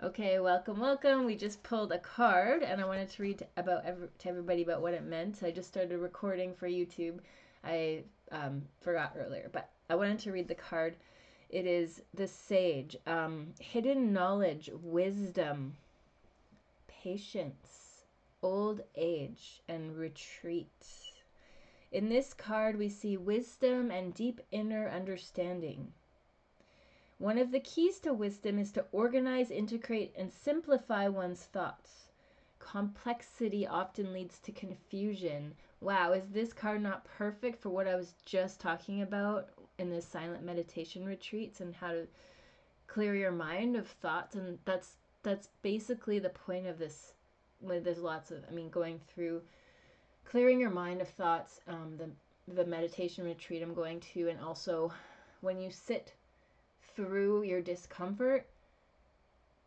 Okay, welcome, welcome. We just pulled a card, and I wanted to read to everybody about what it meant. I just started recording for YouTube. I forgot earlier, but I wanted to read the card. It is the Sage. Hidden knowledge, wisdom, patience, old age, and retreat. In this card, we see wisdom and deep inner understanding. One of the keys to wisdom is to organize, integrate, and simplify one's thoughts. Complexity often leads to confusion. Wow, is this card not perfect for what I was just talking about in the silent meditation retreats and how to clear your mind of thoughts? And that's basically the point of this. There's lots of, going through clearing your mind of thoughts, the meditation retreat I'm going to, and also when you sit through your discomfort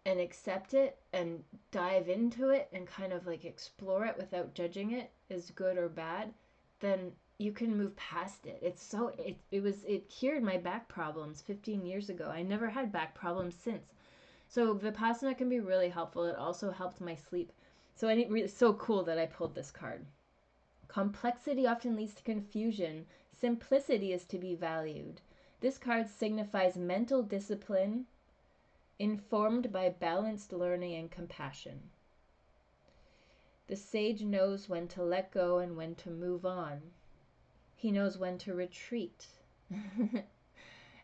and accept it and dive into it and kind of like explore it without judging it as good or bad, then you can move past it. It cured my back problems 15 years ago. I never had back problems since. So Vipassana can be really helpful. It also helped my sleep. So it's so cool that I pulled this card. Complexity often leads to confusion. Simplicity is to be valued. This card signifies mental discipline informed by balanced learning and compassion. The sage knows when to let go and when to move on. He knows when to retreat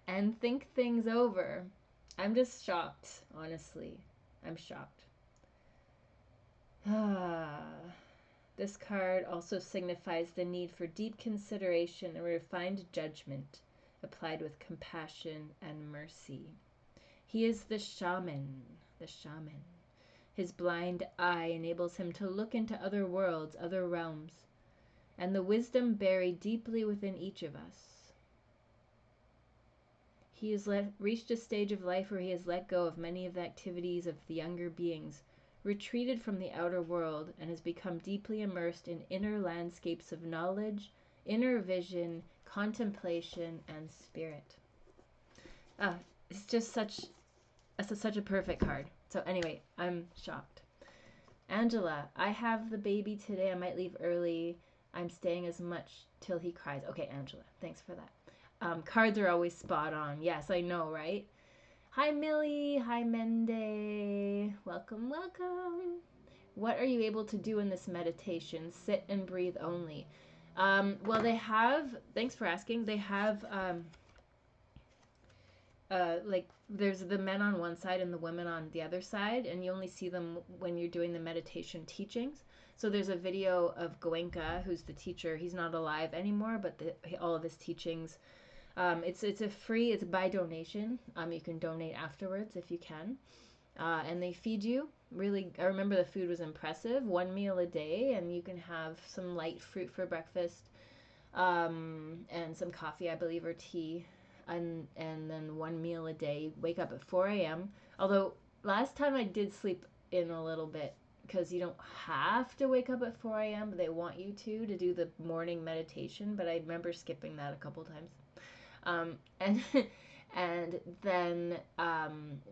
and think things over. I'm just shocked, honestly. I'm shocked. This card also signifies the need for deep consideration and refined judgment applied with compassion and mercy. He is the shaman. His blind eye enables him to look into other worlds, other realms, and the wisdom buried deeply within each of us. He has reached a stage of life where he has let go of many of the activities of the younger beings, retreated from the outer world, and has become deeply immersed in inner landscapes of knowledge, inner vision, contemplation, and spirit. It's just such a perfect card. So anyway, I'm shocked. Angela, I have the baby today. I might leave early. I'm staying as much till he cries. Okay, Angela, thanks for that. Cards are always spot on. Yes, I know, right? Hi, Millie. Hi, Mende. Welcome, welcome. What are you able to do in this meditation? Sit and breathe only. Well, they have, thanks for asking, they have, like, there's the men on one side and the women on the other side, and you only see them when you're doing the meditation teachings. So there's a video of Goenka, who's the teacher. He's not alive anymore, but all of his teachings, it's by donation. You can donate afterwards if you can. And they feed you. Really, I remember the food was impressive. 1 meal a day, and you can have some light fruit for breakfast, and some coffee, I believe, or tea, and then 1 meal a day. Wake up at 4 a.m. Although last time I did sleep in a little bit because you don't have to wake up at 4 a.m. But they want you to do the morning meditation. But I remember skipping that a couple times. And and then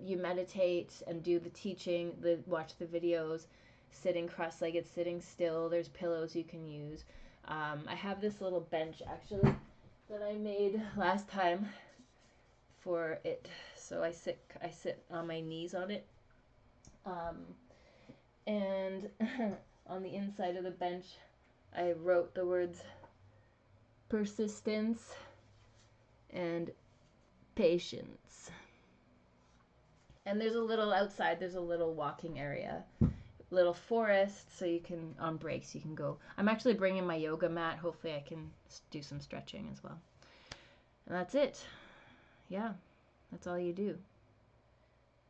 you meditate and do the teaching, watch the videos, sitting cross-legged, sitting still. There's pillows you can use. I have this little bench actually that I made last time for it, so I sit on my knees on it, and on the inside of the bench I wrote the words persistence and patience. And there's a little walking area, little forest, so you can, on breaks, you can go. I'm actually bringing my yoga mat. Hopefully I can do some stretching as well. And that's it. Yeah, that's all you do.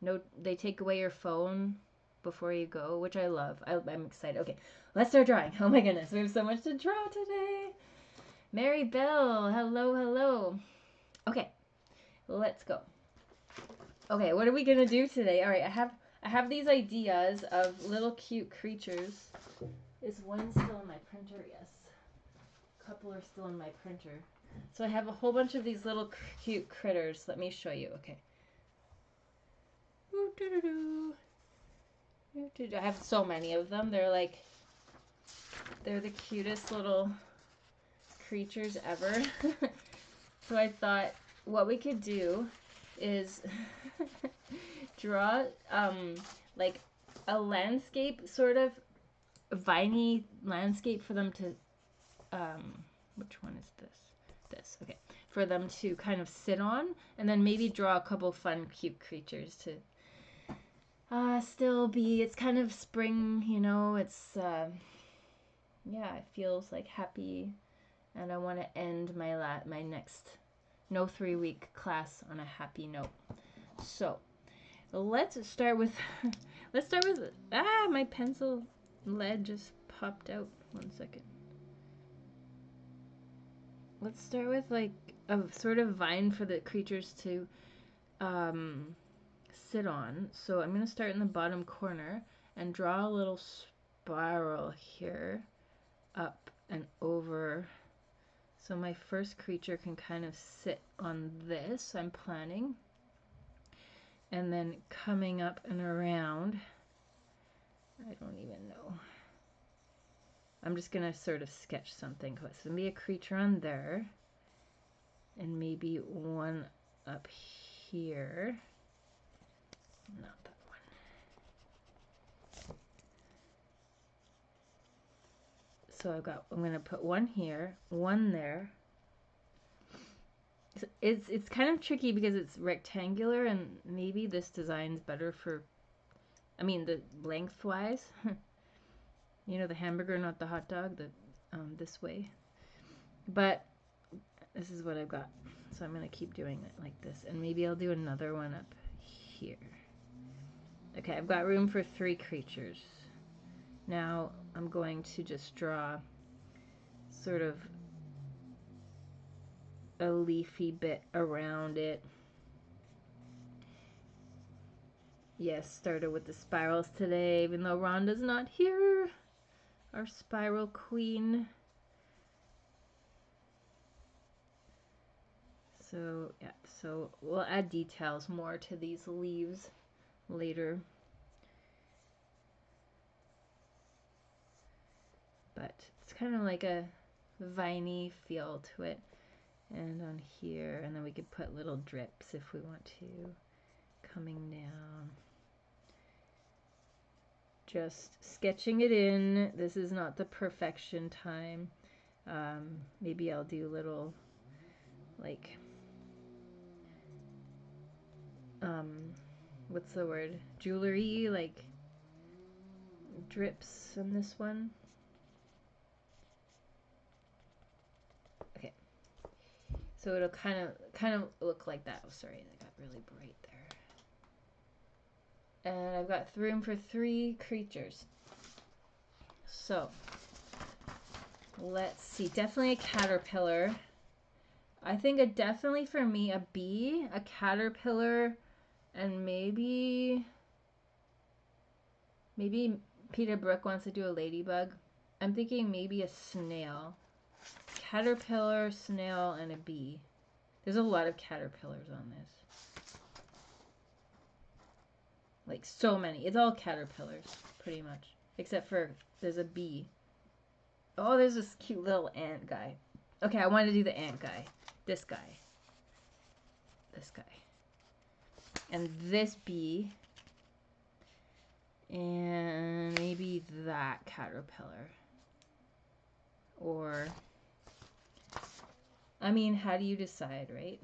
No, they take away your phone before you go, which I love. I'm excited. Okay, let's start drawing. Oh my goodness, we have so much to draw today. Mary Bell, hello. Okay, let's go. Okay, what are we gonna do today? All right, I have these ideas of little cute creatures. Is one still in my printer? Yes. A couple are still in my printer. So I have a whole bunch of these little cute critters. Let me show you. Okay. I have so many of them. They're the cutest little creatures ever. So I thought what we could do is draw like a landscape, sort of viney landscape for them to which one is this, okay, for them to kind of sit on, and then maybe draw a couple fun cute creatures to still be, it's kind of spring, you know, it's yeah, it feels like happy, and I want to end my next no 3-week class on a happy note. So let's start with my pencil lead just popped out. 1 second. Let's start with like a sort of vine for the creatures to sit on. So I'm going to start in the bottom corner and draw a little spiral here up and over. So my first creature can kind of sit on this, I'm planning. And then coming up and around, I don't even know. I'm just going to sort of sketch something. So it's going to be a creature on there. And maybe one up here. Not that one. So I'm going to put one here, one there. It's kind of tricky because it's rectangular, and maybe this design's better for, I mean, the lengthwise. You know, the hamburger, not the hot dog, this way. But this is what I've got. So I'm going to keep doing it like this. And maybe I'll do another one up here. Okay, I've got room for 3 creatures. Now I'm going to just draw sort of a leafy bit around it. Yes, started with the spirals today, even though Rhonda's not here. Our spiral queen. So, yeah, so we'll add details more to these leaves later. But it's kind of like a viney feel to it. And on here, and then we could put little drips if we want to, coming down. Just sketching it in. This is not the perfection time. Maybe I'll do little, like, what's the word? Jewelry, like drips on this one. Okay. So it'll kind of look like that. Oh, sorry, that got really bright there. And I've got room for 3 creatures. So let's see. Definitely a caterpillar. I think definitely for me a bee, a caterpillar, and maybe Peter Brook wants to do a ladybug. I'm thinking maybe a snail. Caterpillar, snail, and a bee. There's a lot of caterpillars on this. Like so many. It's all caterpillars, pretty much. Except for there's a bee. Oh, there's this cute little ant guy. Okay, I want to do the ant guy. This guy. This guy. And this bee. And maybe that caterpillar. Or, I mean, how do you decide, right?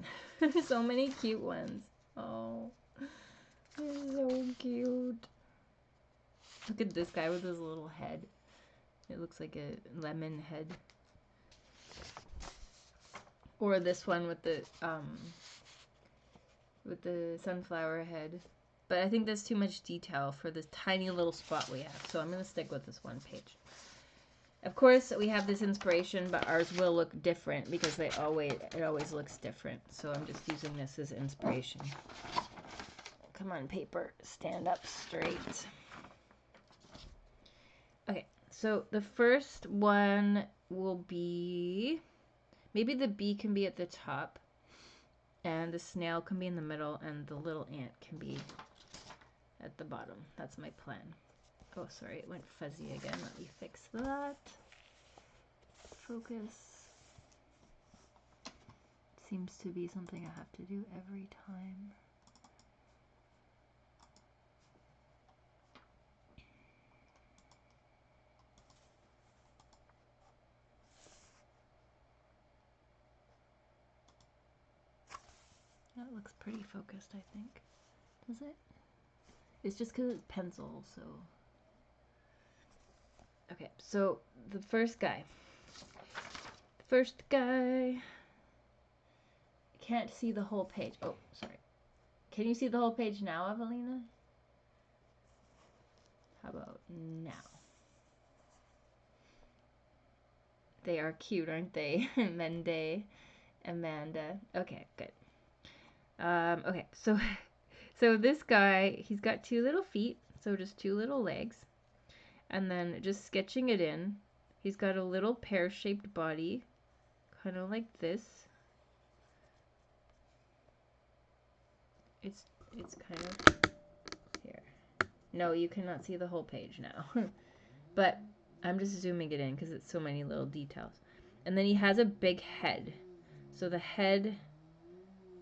So many cute ones. Oh, they're so cute. Look at this guy with his little head. It looks like a lemon head. Or this one with the sunflower head. But I think that's too much detail for this tiny little spot we have. So I'm going to stick with this one page. Of course, we have this inspiration, but ours will look different because it always looks different. So I'm just using this as inspiration. Come on, paper. Stand up straight. Okay, so the first one will be... Maybe the bee can be at the top. And the snail can be in the middle. And the little ant can be at the bottom. That's my plan. Oh, sorry, it went fuzzy again. Let me fix that. Focus. Seems to be something I have to do every time. That looks pretty focused, I think. Does it? It's just because it's pencil, so. Okay, so the first guy. First guy. Can't see the whole page. Oh, sorry. Can you see the whole page now, Evelina? How about now? They are cute, aren't they? Mende, Amanda. Okay, good. Okay, so this guy, he's got 2 little feet, so just 2 little legs. And then just sketching it in, he's got a little pear-shaped body, kind of like this. It's kind of here. No, you cannot see the whole page now. But I'm just zooming it in because it's so many little details. And then he has a big head. So the head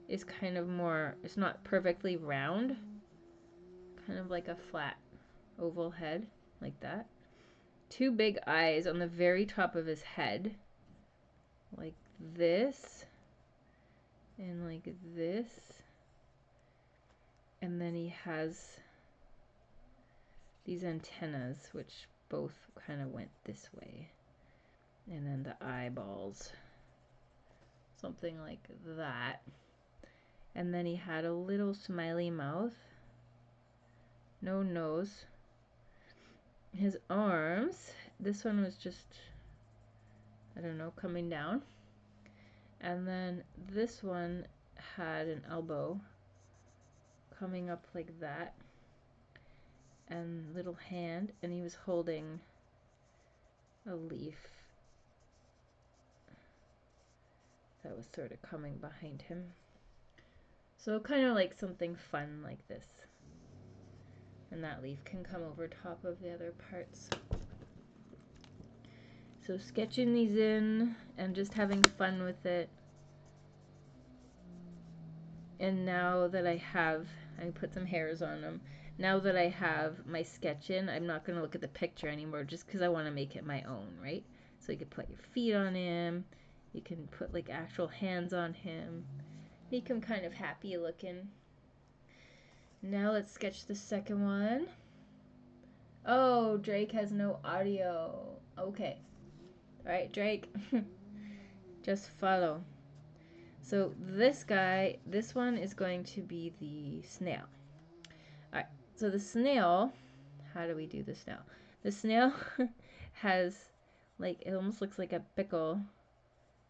is kind of more, it's not perfectly round. Kind of like a flat oval head, like that. 2 big eyes on the very top of his head. Like this. And like this. And then he has these antennas, which both kind of went this way. And then the eyeballs. Something like that. And then he had a little smiley mouth. No nose. His arms, this one was just, I don't know, coming down. And then this one had an elbow coming up like that. And little hand, and he was holding a leaf that was sort of coming behind him. So kind of like something fun like this. And that leaf can come over top of the other parts. So sketching these in and just having fun with it. And now that I put some hairs on them. Now that I have my sketch in, I'm not going to look at the picture anymore just because I want to make it my own, right? So you can put your feet on him. You can put like actual hands on him. Make him kind of happy looking. Now let's sketch the second one. Oh, Drake has no audio. Okay. All right, Drake. Just follow. So this guy, this one is going to be the snail. All right. So the snail, how do we do the snail? The snail has like, it almost looks like a pickle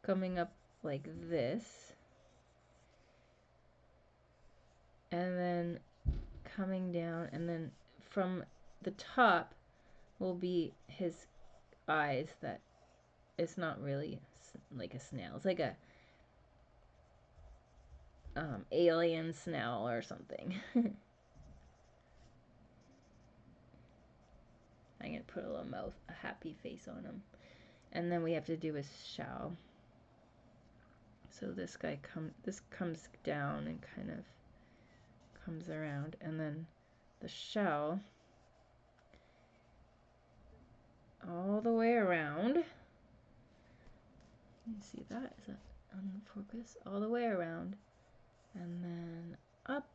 coming up like this. And then coming down, and then from the top will be his eyes. That it's not really like a snail. It's like a alien snail or something. I'm gonna put a little mouth, a happy face on him. And then we have to do his shell. So this guy comes down and kind of comes around, and then the shell all the way around. You see that? Is that on focus? All the way around, and then up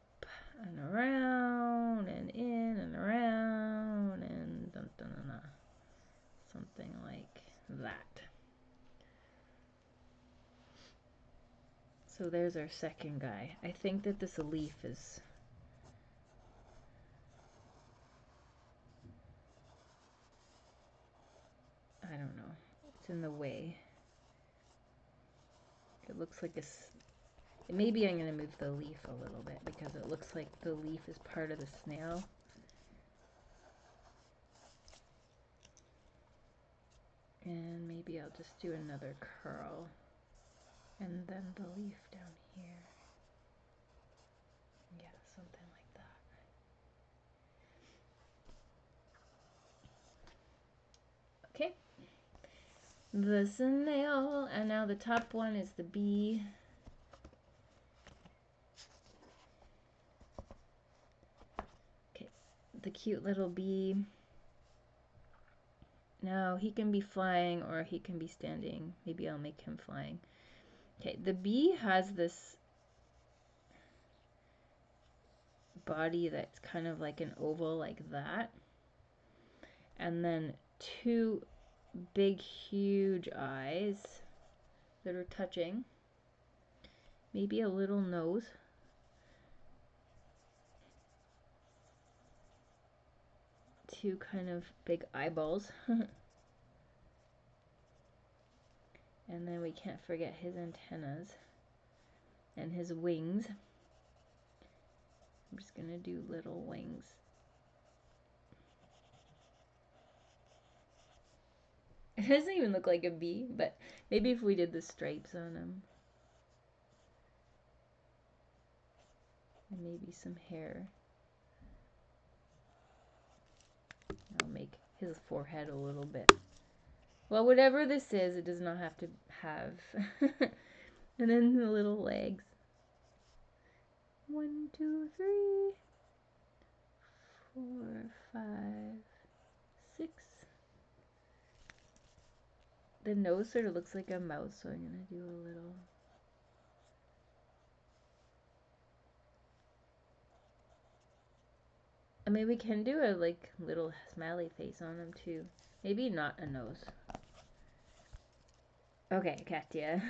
and around and in and around and dun, dun, dun, dun. Something like that. So there's our second guy. I think that this leaf is, I don't know, it's in the way. It looks like maybe I'm going to move the leaf a little bit because it looks like the leaf is part of the snail. And maybe I'll just do another curl. And then the leaf down here. Yeah, something like that. the snail, and now the top one is the bee. Okay, the cute little bee. Now he can be flying or he can be standing. Maybe I'll make him flying. Okay, the bee has this body that's kind of like an oval like that. And then two big, huge eyes that are touching. Maybe a little nose. Two kind of big eyeballs. And then we can't forget his antennas and his wings. I'm just gonna do little wings. It doesn't even look like a bee, but maybe if we did the stripes on him. And maybe some hair. I'll make his forehead a little bit. Well, whatever this is, it does not have to have. And then the little legs. 1, 2, 3, 4, 5, 6. The nose sort of looks like a mouse, so I'm gonna do a little. I mean, we can do a like little smiley face on him too. Maybe not a nose. Okay, Katia.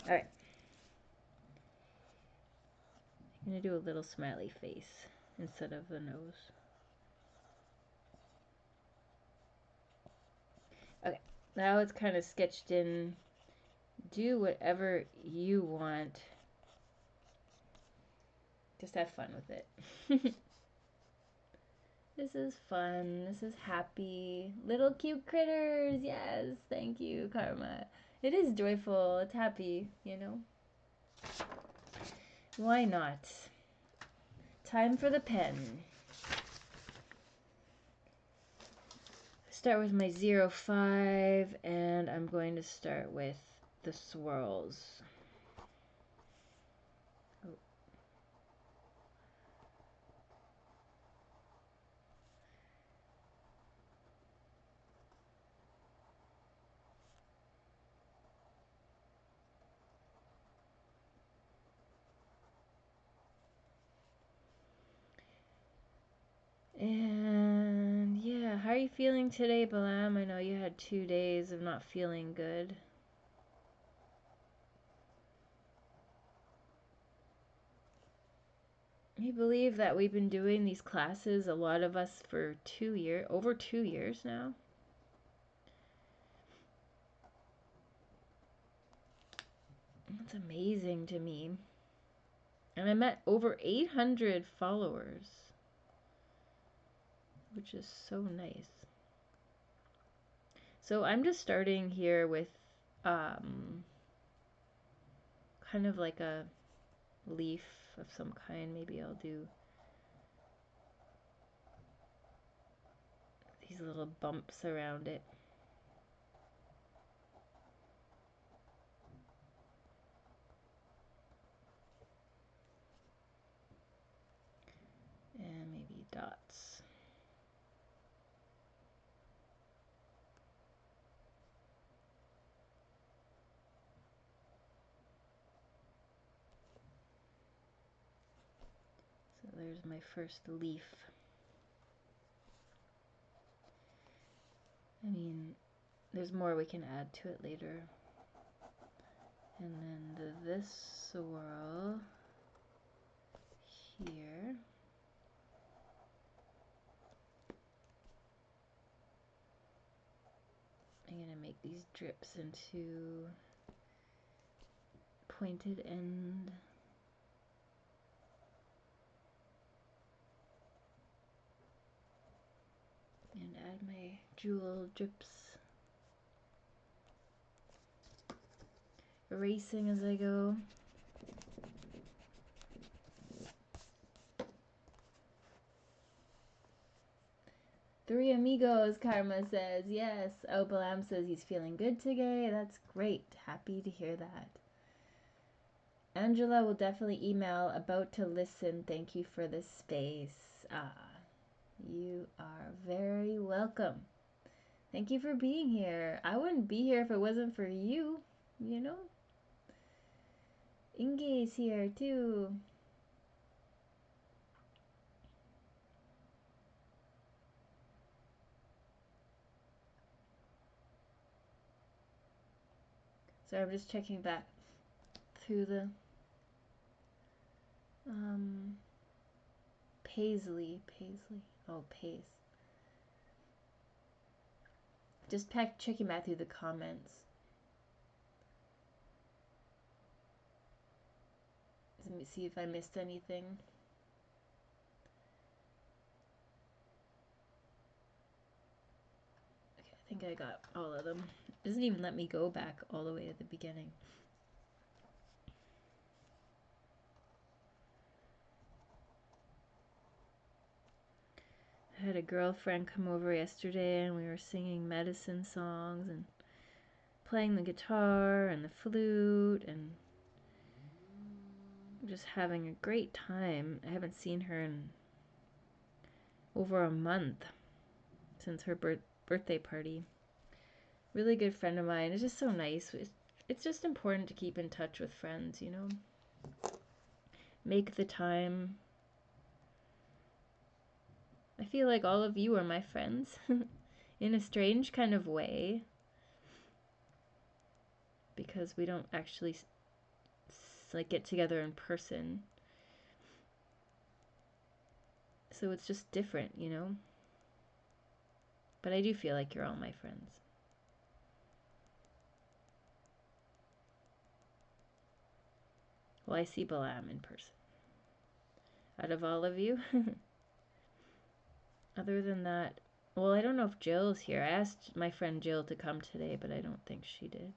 Alright. I'm gonna do a little smiley face instead of the nose. Okay, now it's kind of sketched in. Do whatever you want. Just have fun with it. This is fun. This is happy. Little cute critters. Yes, thank you, Karma. It is joyful. It's happy, you know? Why not? Time for the pen. Start with my 05, and I'm going to start with the swirls. Oh. And yeah, how are you feeling today, Balam? I know you had 2 days of not feeling good. I believe that we've been doing these classes, a lot of us, for over 2 years now. That's amazing to me. And I met over 800 followers, which is so nice. So I'm just starting here with kind of like a leaf of some kind. Maybe I'll do these little bumps around it. And maybe dots. So there's my first leaf. I mean, there's more we can add to it later. And then this swirl here. I'm going to make these drips into pointed end. And add my jewel drips. Erasing as I go. 3 amigos, Karma says. Yes. Oh, Balam says he's feeling good today. That's great. Happy to hear that. Angela will definitely email. About to listen. Thank you for the space. You are very welcome. Thank you for being here. I wouldn't be here if it wasn't for you, you know? Inge's here too. So I'm just checking back through the Paisley. Oh, Pace. Just checking back through the comments. Let me see if I missed anything. Okay, I think I got all of them. It doesn't even let me go back all the way to the beginning. I had a girlfriend come over yesterday and we were singing medicine songs and playing the guitar and the flute and just having a great time. I haven't seen her in over a month since her birthday party. Really good friend of mine. It's just so nice. It's just important to keep in touch with friends, you know? Make the time. I feel like all of you are my friends in a strange kind of way because we don't actually like get together in person. So it's just different, you know? But I do feel like you're all my friends. Well, I see Balam in person. Out of all of you. Other than that, well, I don't know if Jill's here. I asked my friend Jill to come today, but I don't think she did.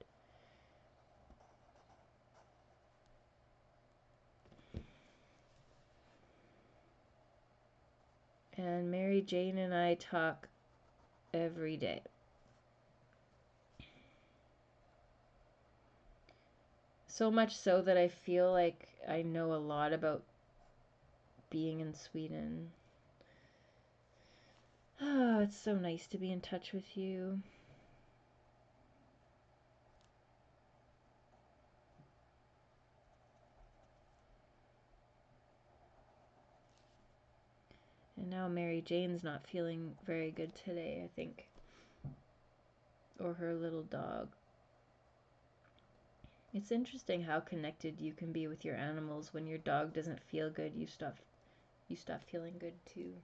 And Mary Jane and I talk every day. So much so that I feel like I know a lot about being in Sweden. Oh, it's so nice to be in touch with you. And now Mary Jane's not feeling very good today, I think. Or her little dog. It's interesting how connected you can be with your animals. When your dog doesn't feel good, you stop feeling good too.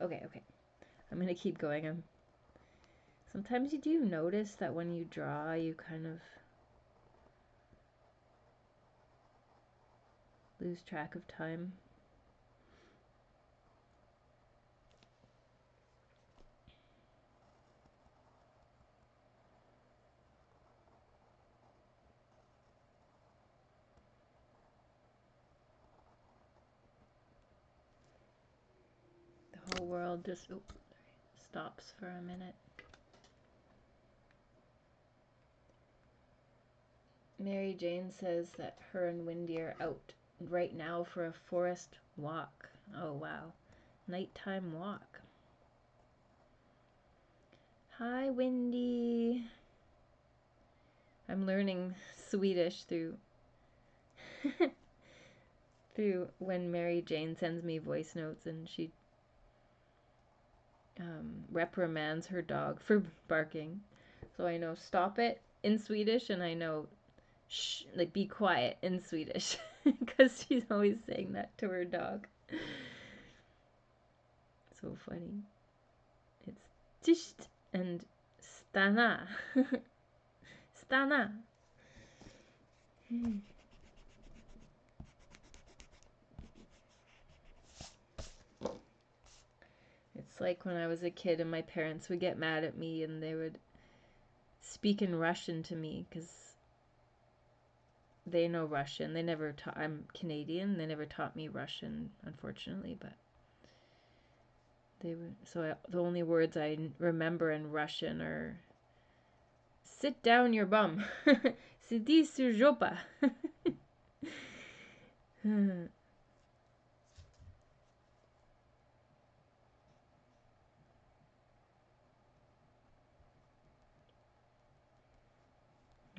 Okay. I'm gonna keep going. Sometimes you do notice that when you draw, you kind of lose track of time. The whole world just stops for a minute. Mary Jane says that her and Wendy are out right now for a forest walk. Oh, wow. Nighttime walk. Hi, Wendy. I'm learning Swedish through when Mary Jane sends me voice notes and she reprimands her dog for barking. So I know stop it in Swedish and I know shh, like be quiet in Swedish because she's always saying that to her dog. So funny. It's tyst and stanna. Stanna. It's like when I was a kid and my parents would get mad at me and they would speak in Russian to me because they know Russian. They never taught. I'm Canadian. They never taught me Russian, unfortunately, but The only words I remember in Russian are "Sit down, your bum." Sidi sur jopa.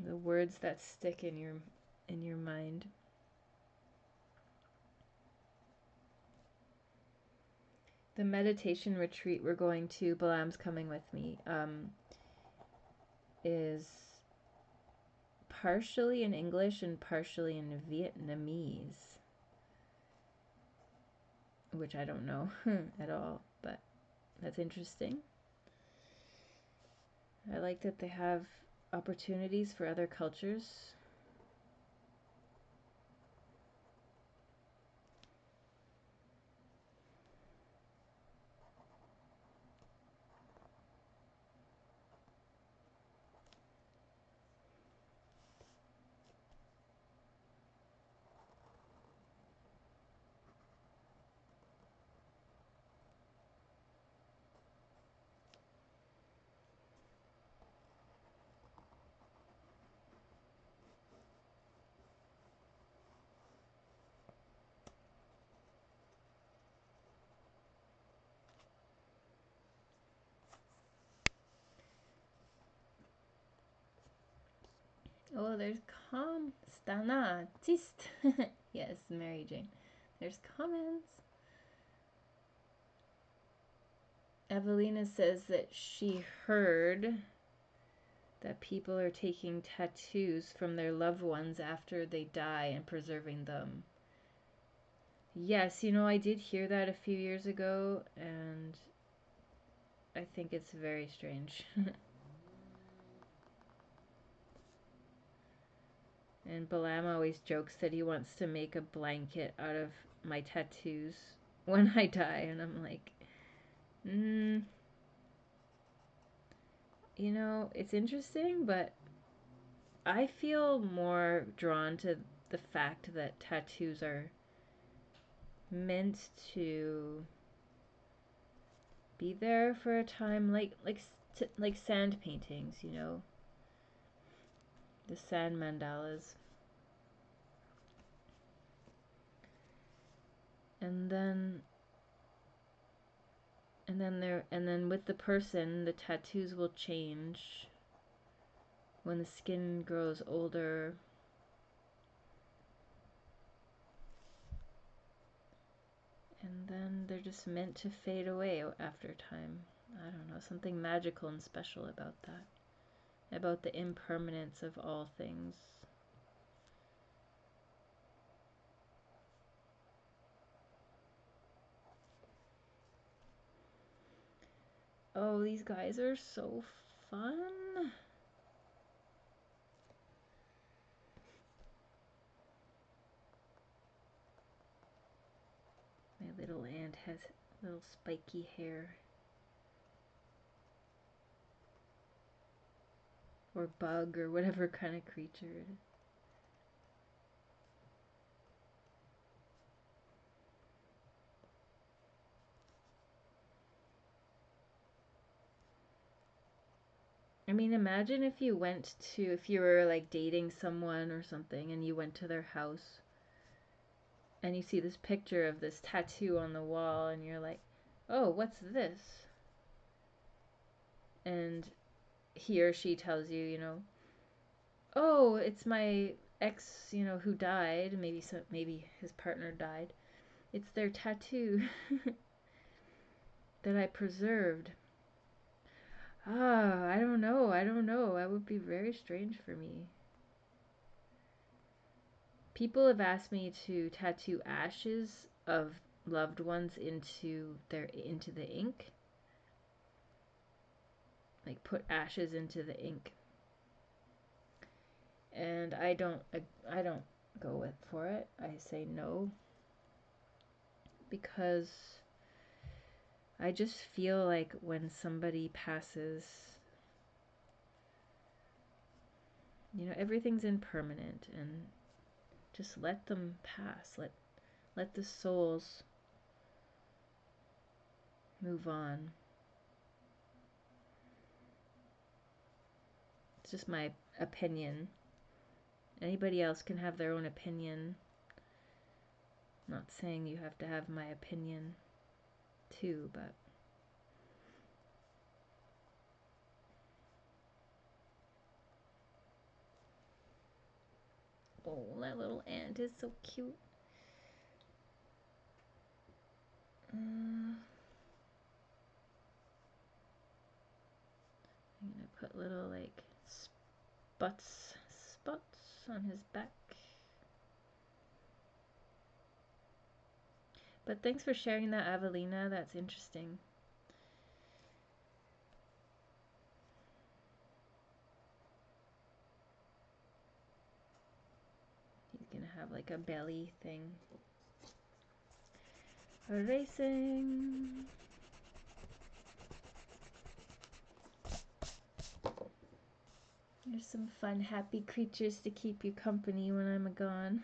The words that stick in your mind. The meditation retreat we're going to, Balam's coming with me, is partially in English and partially in Vietnamese, which I don't know at all, but that's interesting. I like that they have opportunities for other cultures. Oh, there's Stana Tist. Yes, Mary Jane. There's comments. Evelina says that she heard that people are taking tattoos from their loved ones after they die and preserving them. Yes, I did hear that a few years ago, and I think it's very strange. And Balam always jokes that he wants to make a blanket out of my tattoos when I die, and I'm like, it's interesting, but I feel more drawn to the fact that tattoos are meant to be there for a time, like sand paintings, the sand mandalas. And then with the person, the tattoos will change when the skin grows older. And then they're just meant to fade away after time. I don't know, something magical and special about that. About the impermanence of all things. Oh, these guys are so fun. My little ant has little spiky hair. Or bug, or whatever kind of creature it is. I mean, imagine if you were like dating someone or something, and you went to their house and you see this picture of this tattoo on the wall, and you're like, oh, what's this? And he or she tells you, oh, it's my ex, who died. Maybe his partner died. It's their tattoo that I preserved. I don't know. That would be very strange for me. People have asked me to tattoo ashes of loved ones into the ink. Like put ashes into the ink. And I don't go for it. I say no. Because I just feel like when somebody passes, everything's impermanent, and just let them pass. Let the souls move on. It's just my opinion. Anybody else can have their own opinion. I'm not saying you have to have my opinion too, but oh, that little ant is so cute. I'm gonna put little like spots on his back. But thanks for sharing that, Avelina. That's interesting. He's gonna have like a belly thing. Erasing. There's some fun, happy creatures to keep you company when I'm gone.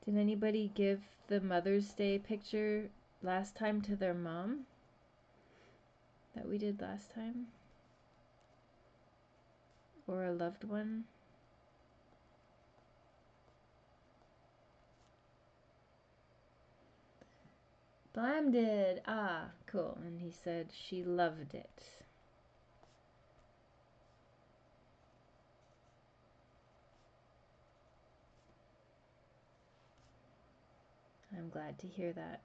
Did anybody give the Mother's Day picture last time to their mom? That we did last time? Or a loved one? Blam did. Ah, cool. And he said she loved it. I'm glad to hear that.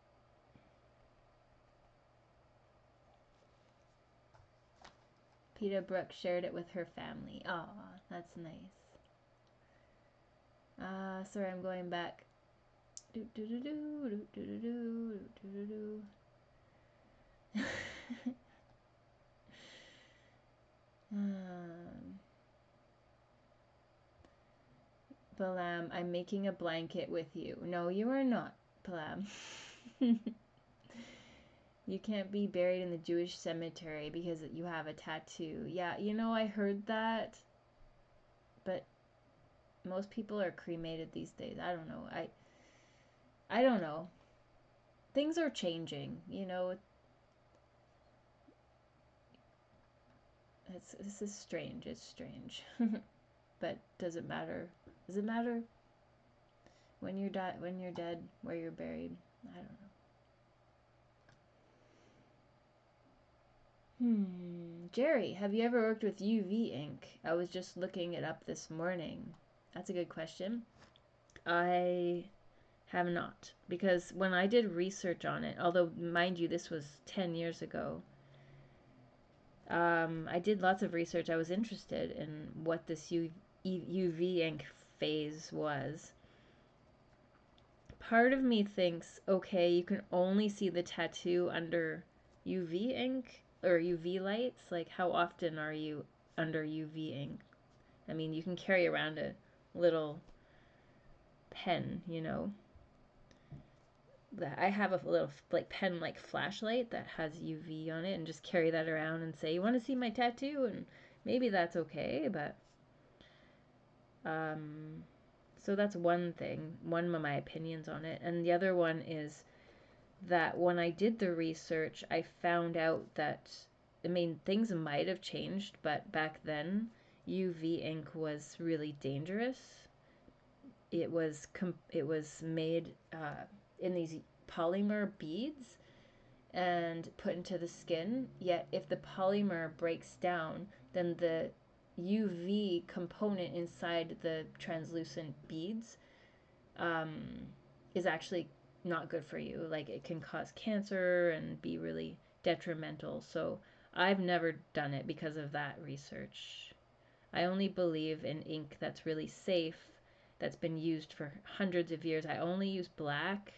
Peter Brooke shared it with her family. Aw, that's nice. Sorry, I'm going back. Do do do do do do do do do do. Balam, I'm making a blanket with you. No, you are not, Balam. You can't be buried in the Jewish cemetery because you have a tattoo. Yeah, you know, I heard that. But most people are cremated these days. I don't know. I don't know. Things are changing, you know. This is strange. It's strange. But does it matter? Does it matter when you're dead, where you're buried? I don't know. Jerry, have you ever worked with UV ink? I was just looking it up this morning. That's a good question. I have not, because when I did research on it, although mind you this was 10 years ago, I did lots of research. I was interested in what this UV ink phase was. Part of me thinks, okay, you can only see the tattoo under UV ink or UV lights. Like, how often are you under UV ink? I mean, you can carry around a little pen, you know. I have a little like pen like flashlight that has UV on it, and just carry that around and say, you want to see my tattoo? And maybe that's okay, but so that's one thing, one of my opinions on it. And the other one is that when I did the research, I found out that, I mean, things might have changed, but back then UV ink was really dangerous. It was made in these polymer beads and put into the skin. Yet if the polymer breaks down, then the UV component inside the translucent beads is actually not good for you. Like, it can cause cancer and be really detrimental. So I've never done it because of that research. I only believe in ink that's really safe, that's been used for hundreds of years. I only use black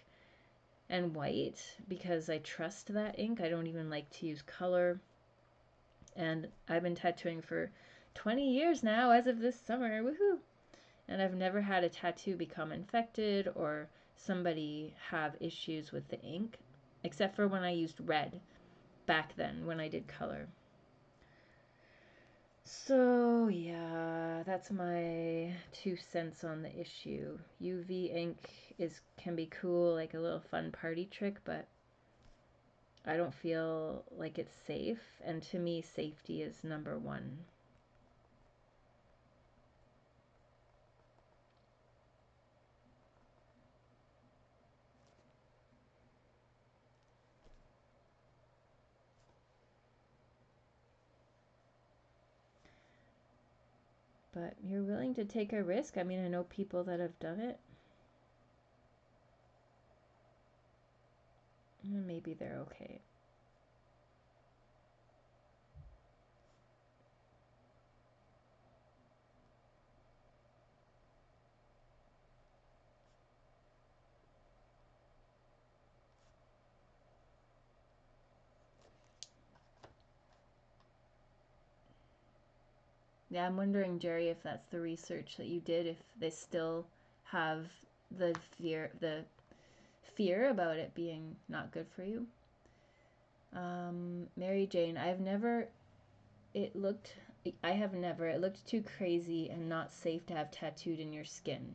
and white because I trust that ink. I don't even like to use color. And I've been tattooing for 20 years now as of this summer. Woohoo! And I've never had a tattoo become infected or somebody have issues with the ink, except for when I used red back then when I did color. So yeah, that's my 2 cents on the issue. UV ink can be cool, like a little fun party trick, but I don't feel like it's safe, and to me safety is number one. But you're willing to take a risk. I mean, I know people that have done it. And maybe they're okay. Yeah, I'm wondering, Jerry, if that's the research that you did, if they still have the fear about it being not good for you. Mary Jane, I have never, it looked too crazy and not safe to have tattooed in your skin.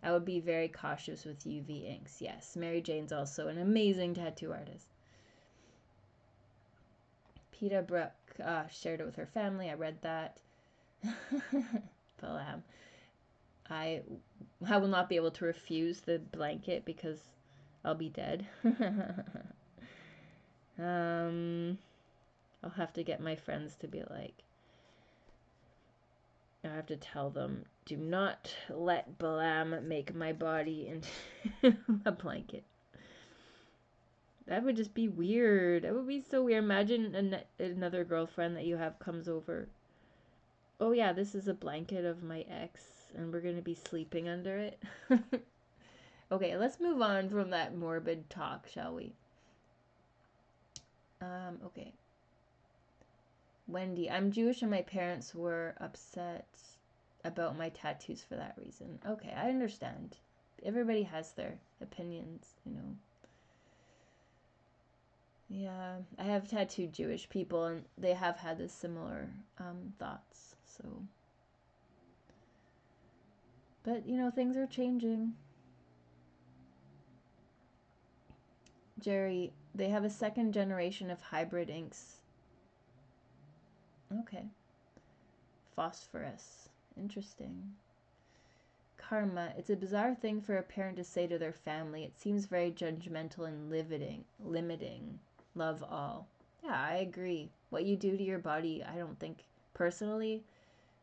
I would be very cautious with UV inks. Yes, Mary Jane's also an amazing tattoo artist. Peta Brooke shared it with her family. I read that. Palam. I will not be able to refuse the blanket because I'll be dead. I'll have to get my friends to be like, I have to tell them, do not let Balam make my body into a blanket. That would just be weird. That would be so weird. Imagine another girlfriend that you have comes over. Oh yeah, this is a blanket of my ex, and we're going to be sleeping under it. Okay, let's move on from that morbid talk, shall we? Okay. Wendy, I'm Jewish and my parents were upset about my tattoos for that reason. Okay, I understand. Everybody has their opinions, you know. Yeah, I have tattooed Jewish people and they have had this similar thoughts, so. But, you know, things are changing. Jerry, they have a second generation of hybrid inks. Okay. Phosphorus. Interesting. Karma. It's a bizarre thing for a parent to say to their family. It seems very judgmental and limiting. Love all. Yeah, I agree. What you do to your body, I don't think, personally,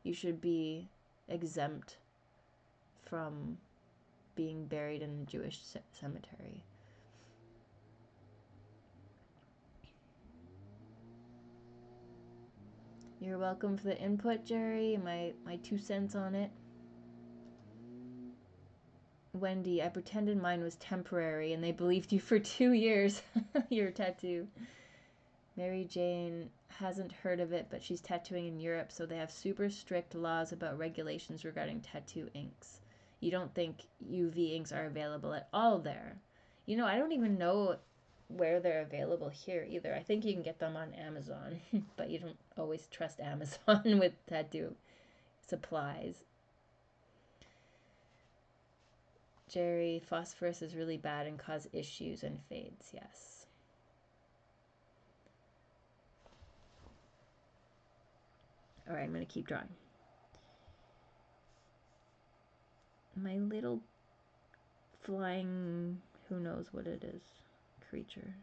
you should be exempt from being buried in a Jewish cemetery. You're welcome for the input, Jerry. My 2 cents on it. Wendy, I pretended mine was temporary and they believed you for 2 years. Your tattoo. Mary Jane hasn't heard of it, but she's tattooing in Europe, so they have super strict laws about regulations regarding tattoo inks. You don't think UV inks are available at all there? You know, I don't even know where they're available here either. I think you can get them on Amazon, but you don't always trust Amazon with tattoo supplies. Jerry, phosphorus is really bad and cause issues and fades, yes. All right, I'm going to keep drawing. My little flying, who knows what it is, creature.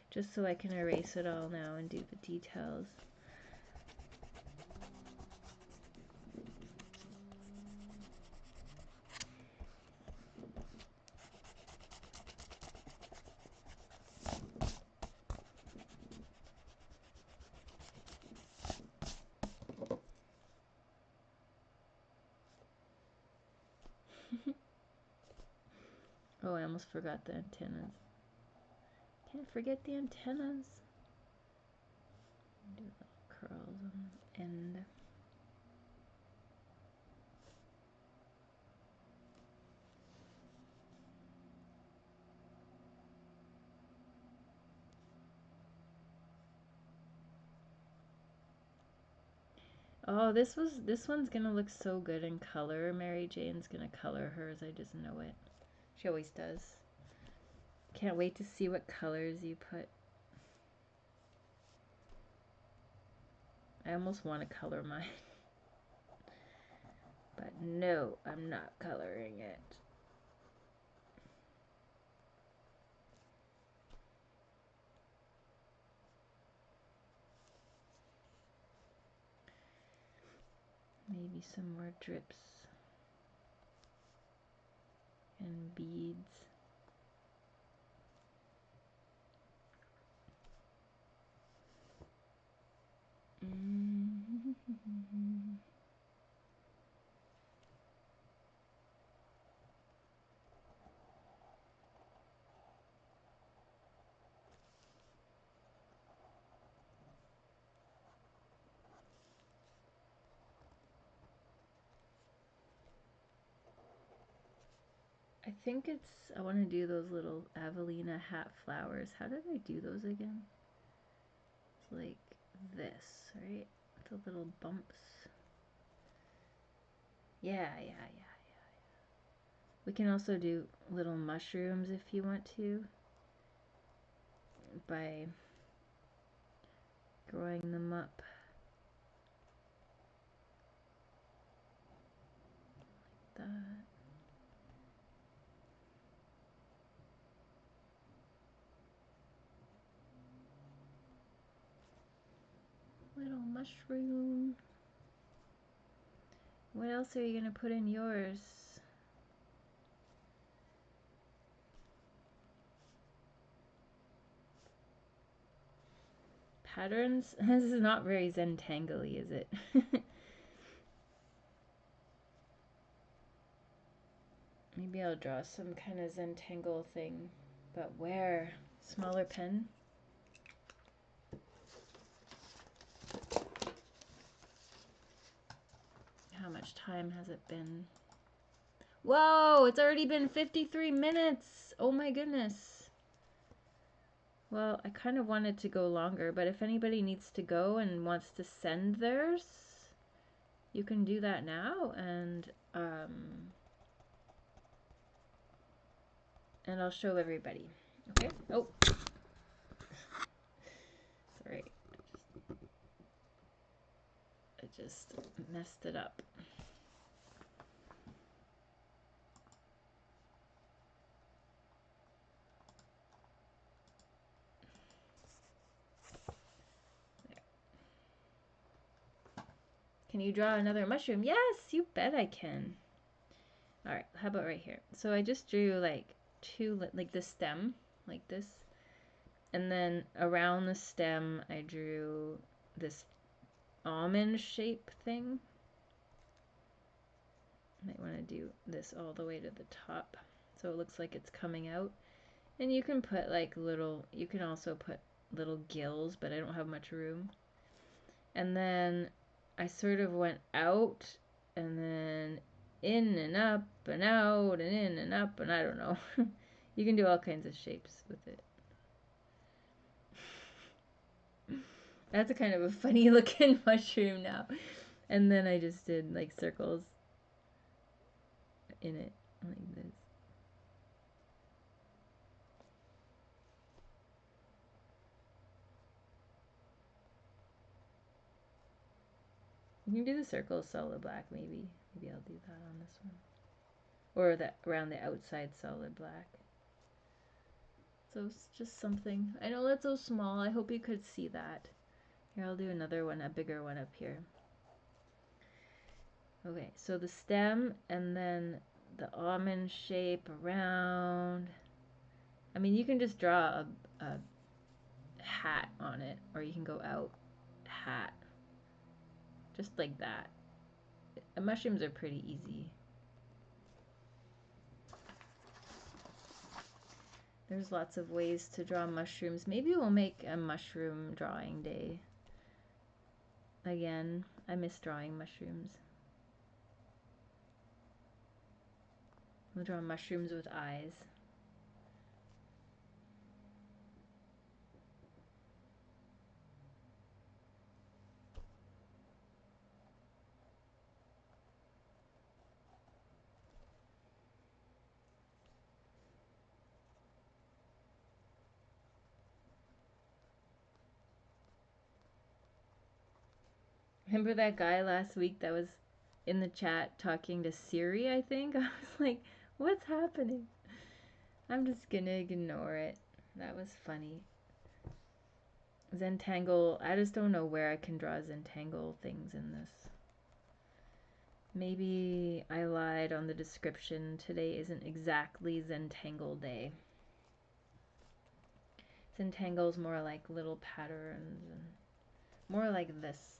Just so I can erase it all now and do the details. Oh, I almost forgot the antennas. Can't forget the antennas. Do little curls on the end. Oh, this one's gonna look so good in color. Mary Jane's gonna color hers. I just know it. She always does. Can't wait to see what colors you put. I almost want to color mine. But no, I'm not coloring it. Maybe some more drips and beads. I think I want to do those little Avelina hat flowers. How did I do those again? It's like this, right? The little bumps. Yeah. We can also do little mushrooms if you want to, by growing them up. Like that. Little mushroom. What else are you going to put in yours? Patterns? This is not very Zentangle-y, is it? Maybe I'll draw some kind of Zentangle thing. But where? Smaller pen? How much time has it been? Whoa, it's already been 53 minutes. Oh my goodness. Well, I kind of wanted to go longer, but if anybody needs to go and wants to send theirs, you can do that now, and I'll show everybody. Okay? Oh. Sorry. I just messed it up. Can you draw another mushroom? Yes, you bet I can. All right, how about right here? So I just drew like like the stem, like this. And then around the stem, I drew this almond shape thing. Might want to do this all the way to the top so it looks like it's coming out. And you can put like you can also put little gills, but I don't have much room. And then I sort of went out and then in and up and out and in and up, and I don't know. You can do all kinds of shapes with it. That's a kind of a funny looking mushroom now. And then I just did like circles in it like this. You can do the circles solid black maybe. Maybe I'll do that on this one. Or that around the outside solid black. So it's just something. I know that's so small. I hope you could see that. Here, I'll do another one, a bigger one up here. Okay, so the stem and then the almond shape around. I mean, you can just draw a hat on it, or you can go out, hat. Just like that. The mushrooms are pretty easy. There's lots of ways to draw mushrooms. Maybe we'll make a mushroom drawing day. Again, I miss drawing mushrooms. We'll draw mushrooms with eyes. Remember that guy last week that was in the chat talking to Siri, I think? I was like, what's happening? I'm just gonna ignore it. That was funny. Zentangle, I just don't know where I can draw Zentangle things in this. Maybe I lied on the description. Today isn't exactly Zentangle day. Zentangle's more like little patterns and more like this.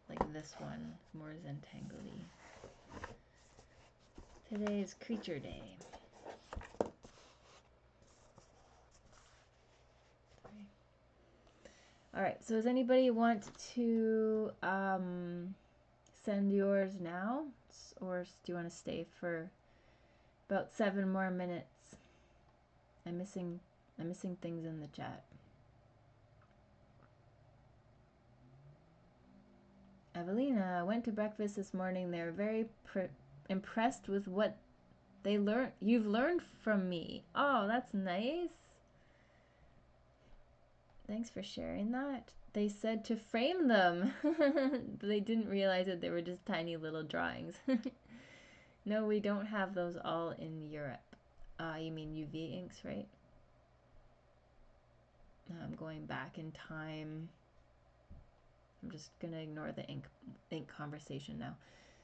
Like this one, more Zentangle-y. Today is Creature Day. Alright, so does anybody want to send yours now? Or do you want to stay for about 7 more minutes? I'm missing things in the chat. Evelina went to breakfast this morning. They're very impressed with what they learned. You've learned from me. Oh, that's nice. Thanks for sharing that. They said to frame them. They didn't realize that they were just tiny little drawings. No, we don't have those all in Europe. You mean UV inks, right? I'm going back in time. I'm just gonna ignore the ink conversation now.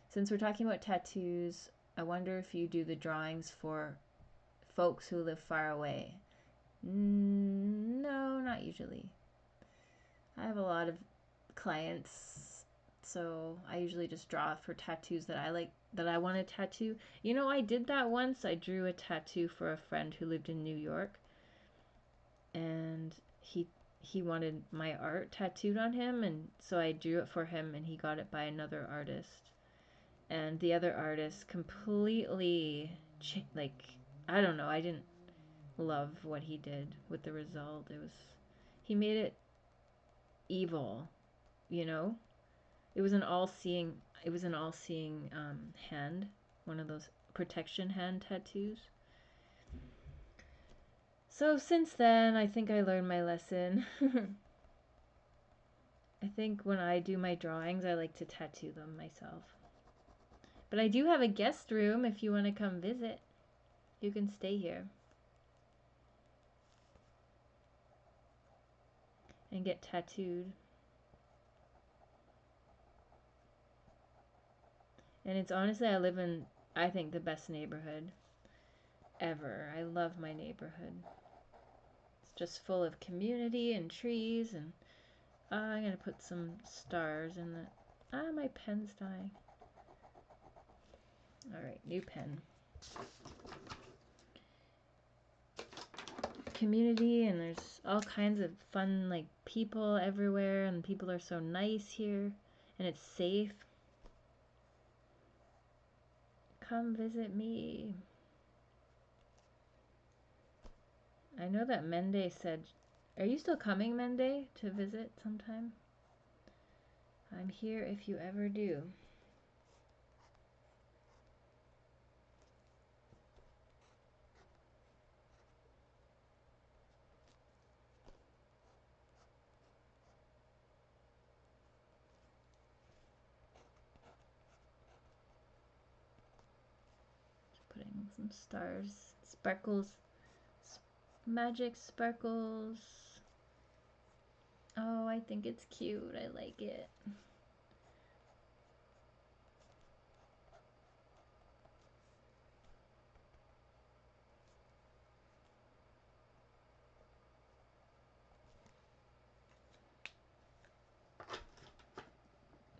Since we're talking about tattoos, I wonder if you do the drawings for folks who live far away. No, not usually. I have a lot of clients, so I usually just draw for tattoos that I like, that I want to tattoo. You know, I did that once. I drew a tattoo for a friend who lived in New York, and he wanted my art tattooed on him, and so I drew it for him, and he got it by another artist. And the other artist completely, like, I don't know, I didn't love what he did with the result. He made it evil, you know? It was an all-seeing hand, one of those protection hand tattoos. So since then, I think I learned my lesson. I think when I do my drawings, I like to tattoo them myself. But I do have a guest room if you want to come visit. You can stay here and get tattooed. And it's honestly, I live in, I think, the best neighborhood ever. I love my neighborhood. It's just full of community and trees, and I'm going to put some stars in the, my pen's dying. Alright, new pen. Community, and there's all kinds of fun, like, people everywhere, and people are so nice here, and it's safe. Come visit me. I know that Mende said, are you still coming, Mende, to visit sometime? I'm here if you ever do. Putting some stars, sparkles, magic sparkles. Oh, I think it's cute. I like it.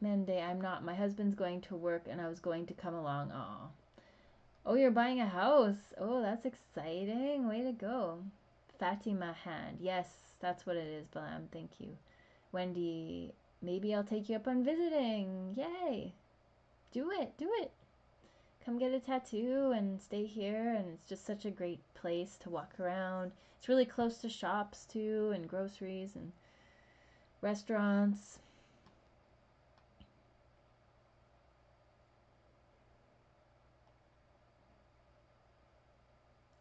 Monday, I'm not. My husband's going to work and I was going to come along. Aw. Oh, you're buying a house. Oh, that's exciting. Way to go. Fatima Hand. Yes, that's what it is, Balam. Thank you. Wendy, maybe I'll take you up on visiting. Yay. Do it. Do it. Come get a tattoo and stay here, and it's just such a great place to walk around. It's really close to shops too, and groceries and restaurants.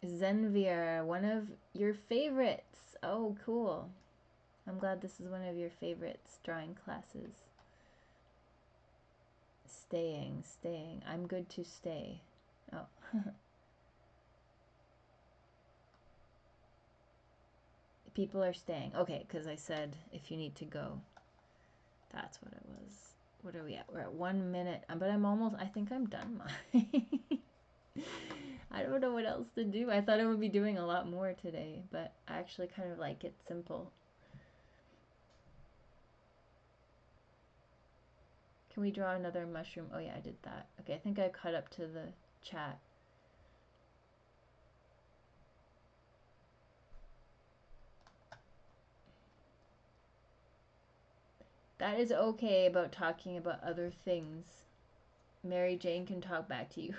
Zenvier, one of your favorites. Oh, cool. I'm glad this is one of your favorites, drawing classes. Staying. I'm good to stay. Oh. People are staying. Okay, because I said if you need to go. That's what it was. What are we at? We're at 1 minute. But I'm almost, I think I'm done mine. I don't know what else to do. I thought I would be doing a lot more today, but I actually kind of like it simple. Can we draw another mushroom? Oh yeah, I did that. Okay, I think I caught up to the chat. That is okay about talking about other things. Mary Jane can talk back to you.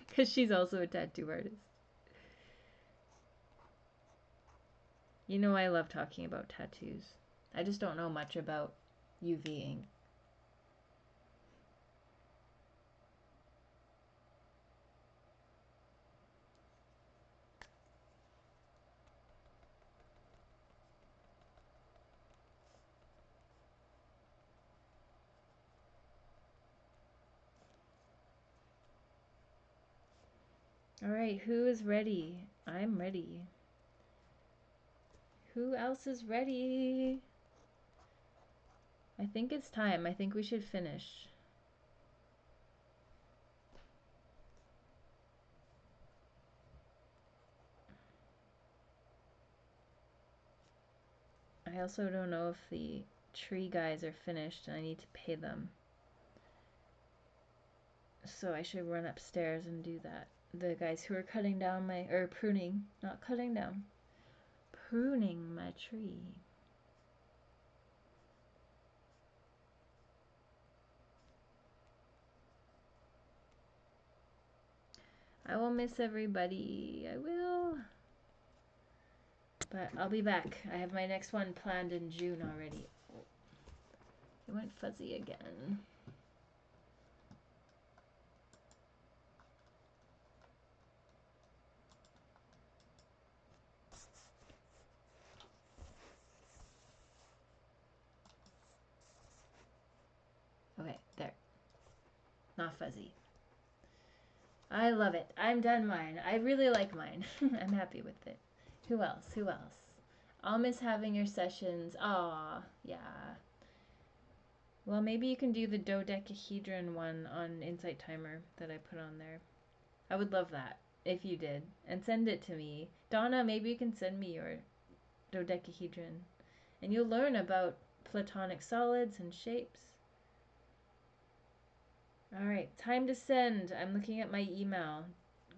Because she's also a tattoo artist. You know I love talking about tattoos. I just don't know much about UVing. Alright, who is ready? I'm ready. Who else is ready? I think it's time. I think we should finish. I also don't know if the tree guys are finished and I need to pay them. So I should run upstairs and do that. The guys who are cutting down my, or pruning, not cutting down, pruning my tree. I will miss everybody. I will. But I'll be back. I have my next one planned in June already. Oh, it went fuzzy again. Okay, there. Not fuzzy. I love it. I'm done mine. I really like mine. I'm happy with it. Who else? Who else? I'll miss having your sessions. Aw, yeah. Well, maybe you can do the dodecahedron one on Insight Timer that I put on there. I would love that if you did. And send it to me. Donna, maybe you can send me your dodecahedron. And you'll learn about platonic solids and shapes. Alright, time to send. I'm looking at my email.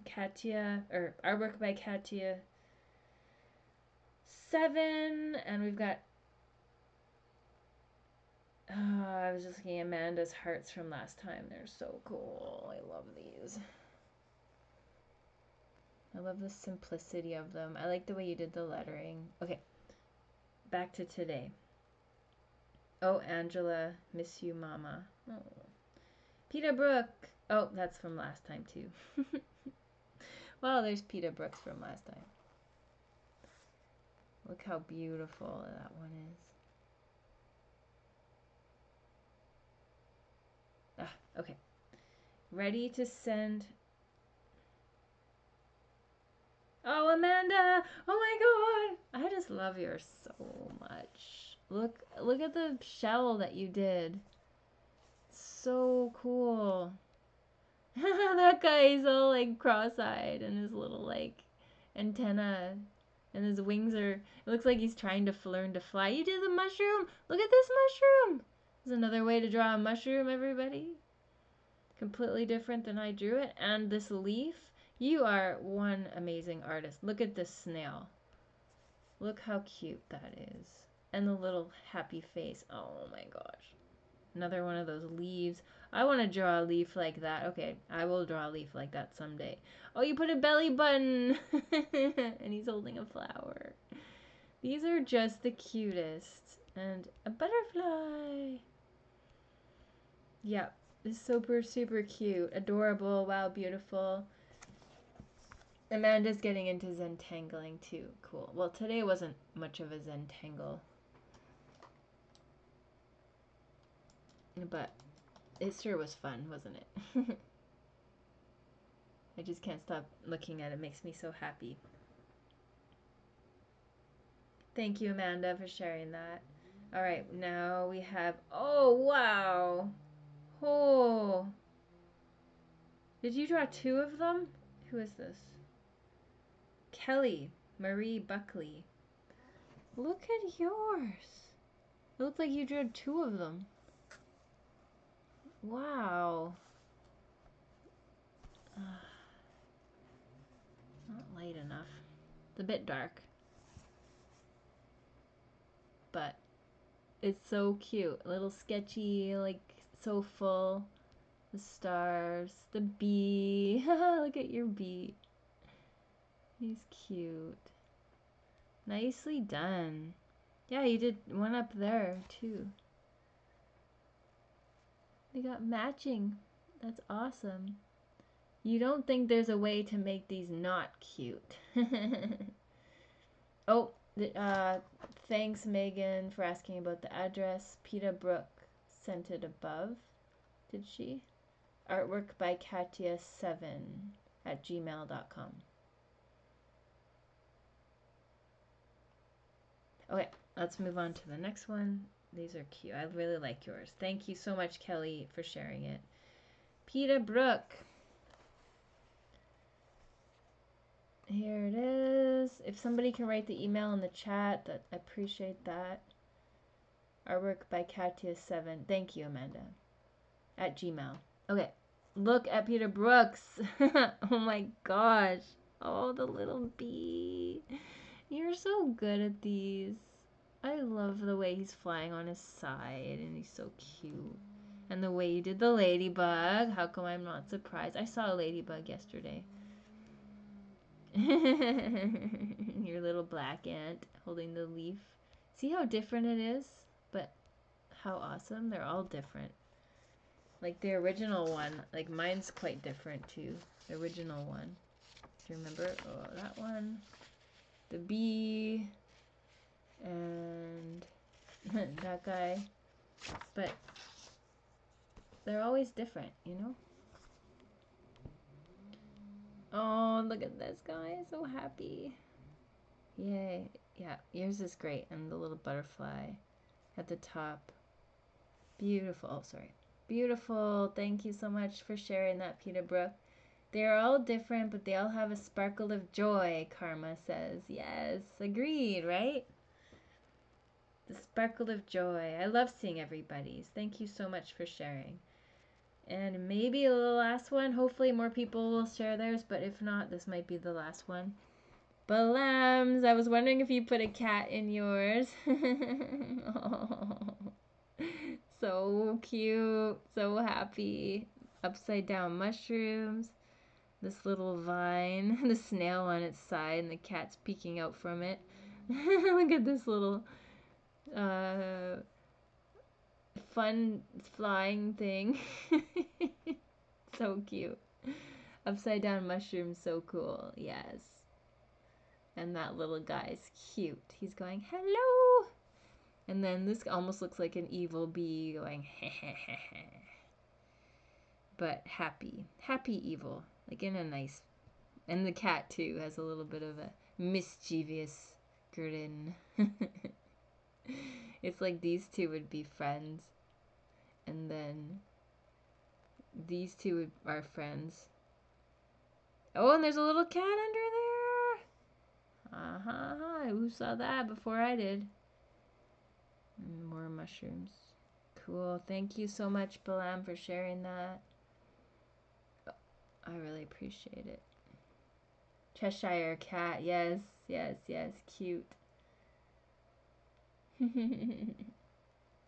Katia, or artwork by Katia 7, and we've got, I was just looking at Amanda's hearts from last time. They're so cool. I love these. I love the simplicity of them. I like the way you did the lettering. Okay, back to today. Oh, Angela, miss you, mama. Oh. Peter Brook. Oh, that's from last time too. Well, there's Peter Brooks from last time. Look how beautiful that one is. Ah, okay. Ready to send. Oh, Amanda! Oh my god! I just love yours so much. Look at the shell that you did. So cool. That guy is all like cross-eyed and his little like antenna and his wings are, it looks like he's trying to learn to fly. You did the mushroom. Look at this mushroom. There's another way to draw a mushroom, everybody. Completely different than I drew it. And this leaf, you are one amazing artist. Look at this snail. Look how cute that is. And the little happy face. Oh my gosh. Another one of those leaves. I want to draw a leaf like that. Okay, I will draw a leaf like that someday. Oh, you put a belly button. And he's holding a flower. These are just the cutest. And a butterfly. Yep. It's super, super cute. Adorable. Wow, beautiful. Amanda's getting into Zentangling too. Cool. Well, today wasn't much of a Zentangle. But it sure was fun, wasn't it? I just can't stop looking at it. It makes me so happy. Thank you, Amanda, for sharing that. All right, now we have... Oh, wow. Oh. Did you draw 2 of them? Who is this? Kelly Marie Buckley. Look at yours. It looked like you drew 2 of them. Wow. Not light enough. It's a bit dark. But it's so cute. A little sketchy, like so full. The stars, the bee. Look at your bee. He's cute. Nicely done. Yeah, you did one up there too. They got matching. That's awesome. You don't think there's a way to make these not cute. Oh, thanks Megan for asking about the address. Peter Brooke sent it above. Did she? Artwork by Katia 7 at gmail.com. Okay, let's move on to the next one. These are cute. I really like yours. Thank you so much, Kelly, for sharing it. Peter Brooke. Here it is. If somebody can write the email in the chat, I appreciate that. Artwork by Katia 7. Thank you, Amanda. At Gmail. Okay. Look at Peter Brooks. Oh my gosh. Oh, the little bee. You're so good at these. I love the way he's flying on his side and he's so cute. And the way you did the ladybug. How come I'm not surprised? I saw a ladybug yesterday. Your little black ant holding the leaf. See how different it is? But how awesome. They're all different. Like the original one. Like mine's quite different too. The original one. Do you remember? Oh, that one. The bee. And that guy. But they're always different, you know? Oh, look at this guy. So happy. Yay. Yeah, yours is great. And the little butterfly at the top. Beautiful. Oh, sorry. Beautiful. Thank you so much for sharing that, Peter Brooke. They're all different, but they all have a sparkle of joy, Karma says. Yes, agreed, right? The sparkle of joy. I love seeing everybody's. Thank you so much for sharing. And maybe the last one. Hopefully more people will share theirs, but if not, this might be the last one. Balams, I was wondering if you put a cat in yours. Oh, so cute, so happy. Upside down mushrooms. This little vine, the snail on its side, and the cat's peeking out from it. Look at this little fun flying thing. So cute. Upside down mushrooms, so cool. Yes. And that little guy's cute. He's going, hello. And then this almost looks like an evil bee going, but happy. Happy evil. Like in a nice... And the cat, too, has a little bit of a mischievous grin. It's like these two would be friends. And then these two are friends. Oh, and there's a little cat under there. Uh-huh. Who saw that before I did? And more mushrooms. Cool. Thank you so much, Balam, for sharing that. Oh, I really appreciate it. Cheshire cat. Yes, yes, yes. Cute.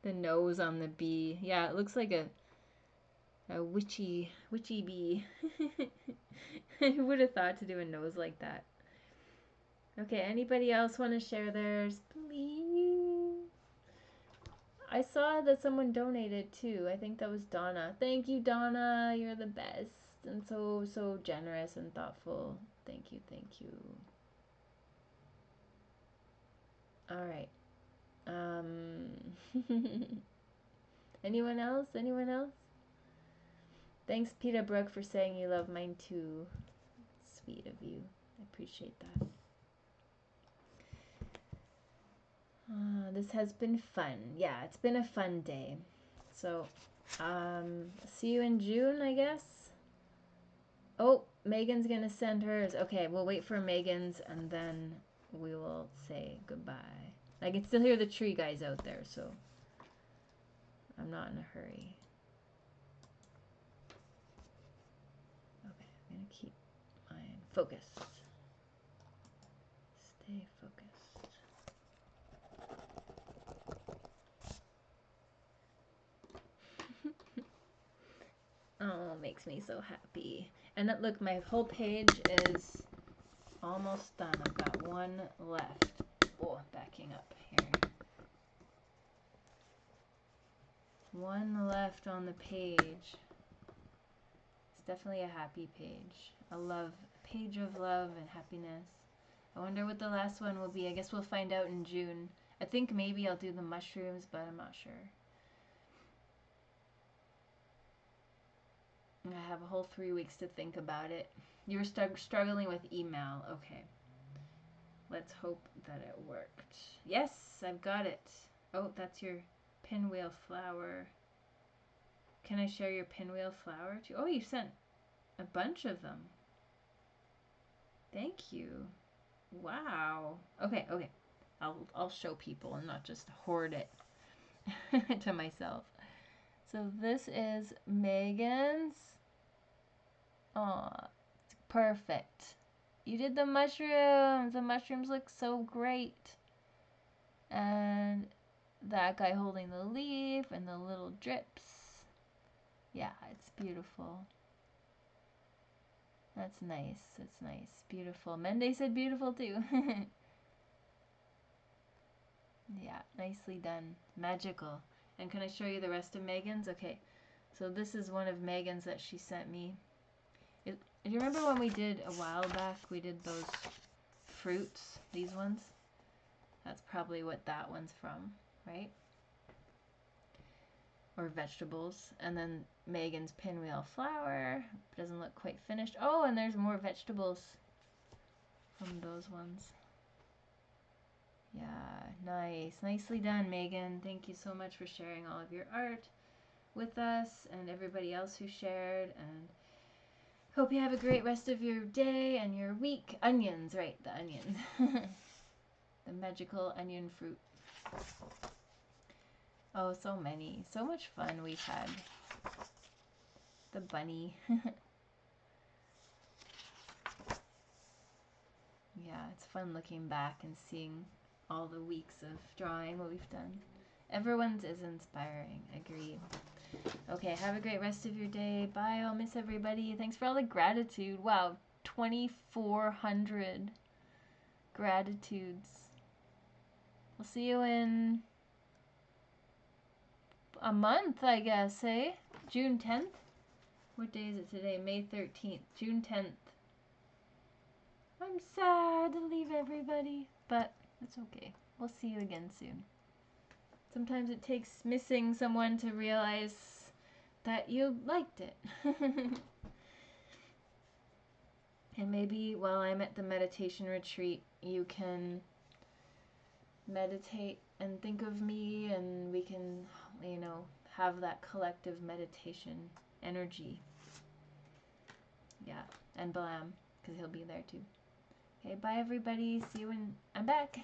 The nose on the bee. Yeah, it looks like a witchy bee. Who would have thought to do a nose like that? Okay, anybody else want to share theirs? Please. I saw that someone donated too. I think that was Donna. Thank you, Donna. You're the best and so generous and thoughtful. Thank you, thank you. All right. Anyone else? Anyone else? Thanks, Peter Brooke, for saying you love mine too. Sweet of you. I appreciate that. This has been fun. Yeah, it's been a fun day. So, see you in June, I guess. Oh, Megan's gonna send hers. Okay, we'll wait for Megan's and then we will say goodbye. I can still hear the tree guys out there, so I'm not in a hurry. Okay, I'm gonna keep mine focused. Stay focused. Oh, makes me so happy. And look, my whole page is almost done. I've got one left. Oh, backing up here. One left on the page. It's definitely a happy page. A page of love and happiness. I wonder what the last one will be. I guess we'll find out in June. I think maybe I'll do the mushrooms, but I'm not sure. I have a whole 3 weeks to think about it. You were struggling with email. Okay. Let's hope that it worked. Yes, I've got it. Oh, that's your pinwheel flower. Can I share your pinwheel flower too? Oh, you sent a bunch of them. Thank you. Wow. Okay, okay. I'll show people and not just hoard it to myself. So this is Megan's. Aw, perfect. You did the mushrooms. The mushrooms look so great. And that guy holding the leaf and the little drips. Yeah, it's beautiful. That's nice. That's nice. Beautiful. Mende said beautiful too. Yeah, nicely done. Magical. And can I show you the rest of Megan's? Okay. So this is one of Megan's that she sent me. Do you remember when we did a while back, we did those fruits, these ones? That's probably what that one's from, right? Or vegetables. And then Megan's pinwheel flower. Doesn't look quite finished. Oh, and there's more vegetables from those ones. Yeah, nice. Nicely done, Megan. Thank you so much for sharing all of your art with us and everybody else who shared. And hope you have a great rest of your day and your week. Onions, right, the onions. The magical onion fruit. Oh, so many. So much fun we've had. The bunny. Yeah, it's fun looking back and seeing all the weeks of drawing what we've done. Everyone's is inspiring. Agreed. Okay, have a great rest of your day. Bye. I'll miss everybody. Thanks for all the gratitude. Wow, 2,400 gratitudes. We'll see you in a month, I guess, hey? June 10th? What day is it today? May 13th. June 10th. I'm sad to leave everybody, but it's okay. We'll see you again soon. Sometimes it takes missing someone to realize that you liked it. And maybe while I'm at the meditation retreat, you can meditate and think of me, and we can, you know, have that collective meditation energy. Yeah, and Balam, because he'll be there too. Okay, bye everybody. See you when I'm back.